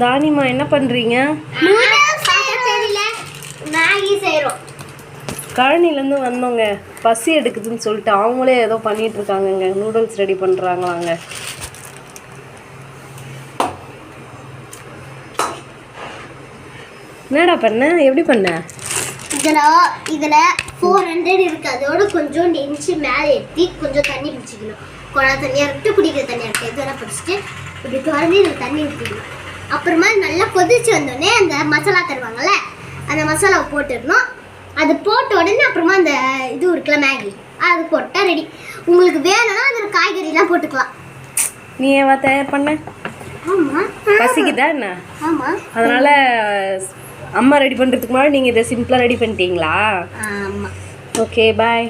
தானிமா என்ன பண்றீங்க? மேகி செய்றோம். கழனிலேருந்து வந்தோங்க, பசி எடுக்குதுன்னு சொல்லிட்டு அவங்களே ஏதோ பண்ணிட்டு இருக்காங்கங்க. நூடுல்ஸ் ரெடி பண்ணுறாங்களாங்க. என்னடா பண்ண? எப்படி பண்ண? இதில் 400 இருக்கு. அதோட கொஞ்சம் இன்ச்சு மேலே ஏற்றி கொஞ்சம் தண்ணி பிடிச்சிக்கணும். குழா தண்ணியாக இருக்கட்டும், குடிக்கிற தண்ணியாக இருக்கட்டும், இதெல்லாம் பிடிச்சிட்டு இப்படி திறந்து இதில் தண்ணி ஊற்றிக்கணும். அப்புறமா நல்லா கொதிச்சு வந்தோடனே அந்த மசாலா தருவாங்கள்ல, அந்த மசாலாவை போட்டுடணும். அது போட்ட உடனே அப்புறமா அந்த இது இருக்குல்ல மேகி, அது போட்டால் ரெடி. உங்களுக்கு வேணும்னா அதில் காய்கறிலாம் போட்டுக்கலாம். நீ ஏவா தயார் பண்ண? ஆமாம். பசிக்குதா என்ன? ஆமாம். அதனால அம்மா ரெடி பண்ணுறதுக்கு முன்னாடி நீங்கள் இதை சிம்பிளாக ரெடி பண்ணிட்டீங்களா? ஆமாம். ஓகே, பாய்.